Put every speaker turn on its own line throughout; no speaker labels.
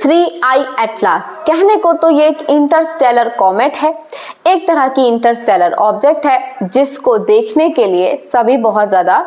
Three आई atlas कहने को तो ये एक इंटरस्टेलर कॉमेट है, एक तरह की इंटरस्टेलर ऑब्जेक्ट है जिसको देखने के लिए सभी बहुत ज़्यादा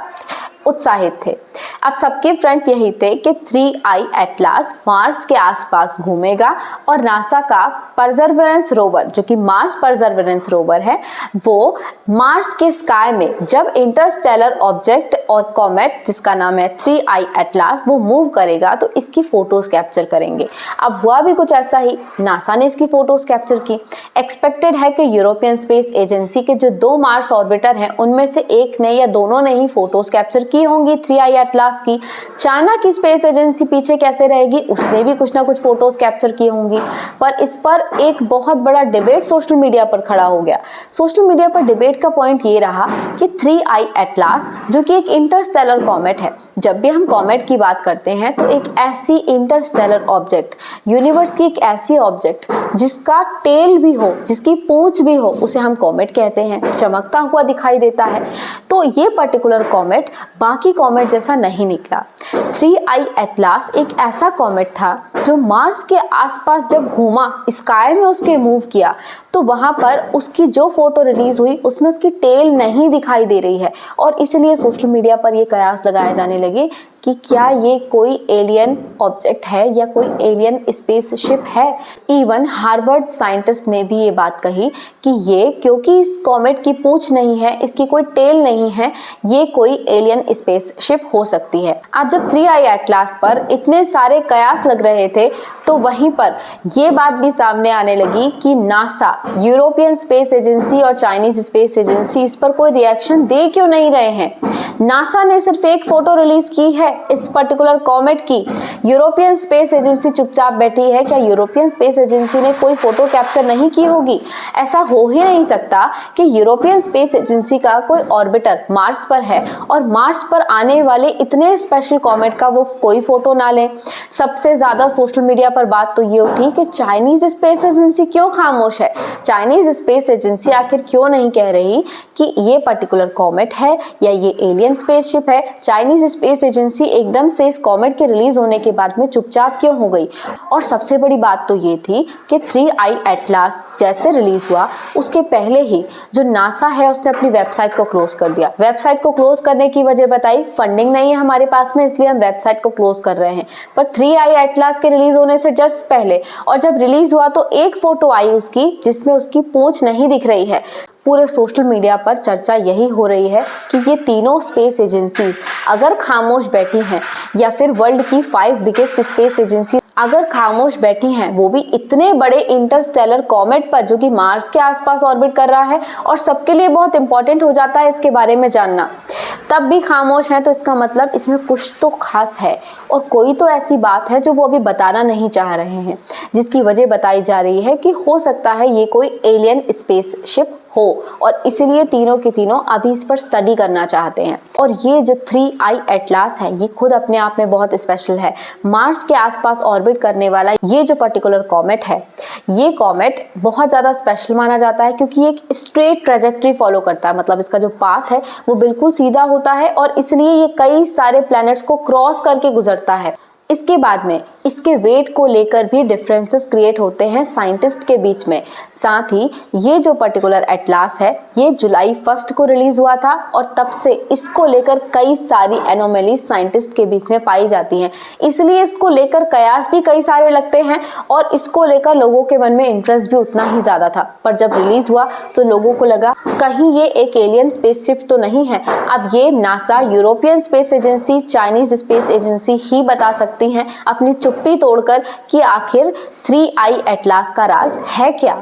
उत्साहित थे। अब सबके फ्रंट यही थे कि थ्री आई एटलास मार्स के आसपास घूमेगा और नासा का परसेवरेंस रोवर, जो कि मार्स परसेवरेंस रोवर है, वो मार्स के स्काई में जब इंटरस्टेलर ऑब्जेक्ट और कॉमेट जिसका नाम है थ्री आई एटलास वो मूव करेगा तो इसकी फोटोज कैप्चर करेंगे। अब हुआ भी कुछ ऐसा ही, नासा ने इसकी फोटोज कैप्चर की। एक्सपेक्टेड है कि यूरोपियन स्पेस एजेंसी के जो 2 मार्स ऑर्बिटर हैं उनमें से एक ने या दोनों ने ही फोटोज कैप्चर की होंगी थ्री आई एटलास की। चाइना की स्पेस एजेंसी पीछे कैसे रहेगी, उसने भी कुछ ना कुछ फोटोज कैप्चर की होंगी। पर इस पर एक बहुत बड़ा डिबेट सोशल मीडिया पर खड़ा हो गया। सोशल मीडिया पर डिबेट का पॉइंट ये रहा कि थ्री आई एटलास जो कि एक इंटरस्टेलर कॉमेट है, जब भी हम कॉमेट की बात करते हैं तो एक ऐसी इंटरस्टेलर ऑब्जेक्ट, यूनिवर्स की एक ऐसी ऑब्जेक्ट जिसका टेल भी हो, जिसकी पूंछ भी हो, उसे हम कॉमेट कहते हैं, चमकता हुआ दिखाई देता है। तो ये पर्टिकुलर कॉमेट बाकी कॉमेट जैसा नहीं निकला। थ्री आई एटलास एक ऐसा कॉमेट था जो मार्स के आसपास जब घूमा, स्काई में उसके मूव किया, तो वहां पर उसकी जो फोटो रिलीज हुई उसमें उसकी टेल नहीं दिखाई दे रही है। और इसलिए सोशल मीडिया पर ये कयास लगाए जाने लगे कि क्या ये कोई एलियन ऑब्जेक्ट है या कोई एलियन स्पेसशिप है। इवन हार्वर्ड साइंटिस्ट ने भी ये बात कही कि ये, क्योंकि इस कॉमेट की पूंछ नहीं है, इसकी कोई टेल नहीं है, ये कोई एलियन स्पेसशिप हो सकती है। अब जब थ्री आई एटलास पर इतने सारे कयास लग रहे थे तो वहीं पर ये बात भी सामने आने लगी कि नासा, यूरोपियन स्पेस एजेंसी और चाइनीज स्पेस एजेंसी इस पर कोई रिएक्शन दे क्यों नहीं रहे हैं। नासा ने सिर्फ एक फोटो रिलीज की है इस पर्टिकुलर कॉमेट की, यूरोपियन स्पेस एजेंसी चुपचाप बैठी है। क्या यूरोपियन स्पेस एजेंसी ने कोई फोटो कैप्चर नहीं की होगी? ऐसा हो ही नहीं सकता कि यूरोपियन स्पेस एजेंसी का कोई ऑर्बिटर मार्स पर है और मार्स पर आने वाले इतने स्पेशल कॉमेट का वो कोई फोटो ना ले। सबसे ज्यादा सोशल मीडिया पर बात तो ये उठी कि चाइनीज स्पेस एजेंसी क्यों खामोश है, चाइनीज स्पेस एजेंसी आखिर क्यों नहीं कह रही कि ये पर्टिकुलर कॉमेट है या ये एलियन स्पेसशिप है। चाइनीज स्पेस एजेंसी एकदम से इस कॉमेट के रिलीज होने के बाद में चुपचाप क्यों हो गई। और सबसे बड़ी बात तो ये थी कि थ्री आई एटलास जैसे रिलीज हुआ उसके पहले ही जो नासा है उसने अपनी वेबसाइट को क्लोज कर दिया। वेबसाइट को क्लोज करने की वजह बताई, फंडिंग नहीं है हमारे पास में इसलिए हम वेबसाइट को क्लोज कर रहे हैं। पर थ्री आई एटलास के रिलीज होने से जस्ट पहले और जब रिलीज हुआ तो एक फोटो आई उसकी जिसमें उसकी पूंछ नहीं दिख रही है। पूरे सोशल मीडिया पर चर्चा यही हो रही है कि ये तीनों स्पेस एजेंसीज अगर खामोश बैठी हैं या फिर वर्ल्ड की 5 बिगेस्ट स्पेस एजेंसी अगर खामोश बैठी हैं, वो भी इतने बड़े इंटरस्टेलर कॉमेट पर जो कि मार्स के आसपास ऑर्बिट कर रहा है और सबके लिए बहुत इंपॉर्टेंट हो जाता है इसके बारे में जानना, तब भी खामोश है, तो इसका मतलब इसमें कुछ तो खास है और कोई तो ऐसी बात है जो वो अभी बताना नहीं चाह रहे हैं, जिसकी वजह बताई जा रही है कि हो सकता है ये कोई एलियन स्पेसशिप हो और इसीलिए तीनों के तीनों अभी इस पर स्टडी करना चाहते हैं। और ये जो थ्री आई एटलास है ये खुद अपने आप में बहुत स्पेशल है। मार्स के आसपास ऑर्बिट करने वाला ये जो पर्टिकुलर कॉमेट है, ये कॉमेट बहुत ज़्यादा स्पेशल माना जाता है क्योंकि एक स्ट्रेट ट्रेजेक्ट्री फॉलो करता है, मतलब इसका जो पाथ है वो बिल्कुल सीधा होता है और इसलिए ये कई सारे प्लैनेट्स को क्रॉस करके गुजरता है। इसके बाद में इसके वेट को लेकर भी डिफरेंसेस क्रिएट होते हैं साइंटिस्ट के बीच में। साथ ही ये जो पर्टिकुलर एटलास है ये जुलाई 1 को रिलीज हुआ था और तब से इसको लेकर कई सारी एनोमलीज साइंटिस्ट के बीच में पाई जाती हैं, इसलिए इसको लेकर कयास भी कई सारे लगते हैं और इसको लेकर लोगों के मन में इंटरेस्ट भी उतना ही ज़्यादा था। पर जब रिलीज हुआ तो लोगों को लगा कहीं ये एक एलियन स्पेसशिप तो नहीं है। अब ये NASA, European space agency, Chinese space agency ही बता सकती हैं अपनी चुप्पी तोड़कर कि आखिर थ्री आई एटलास का राज है क्या।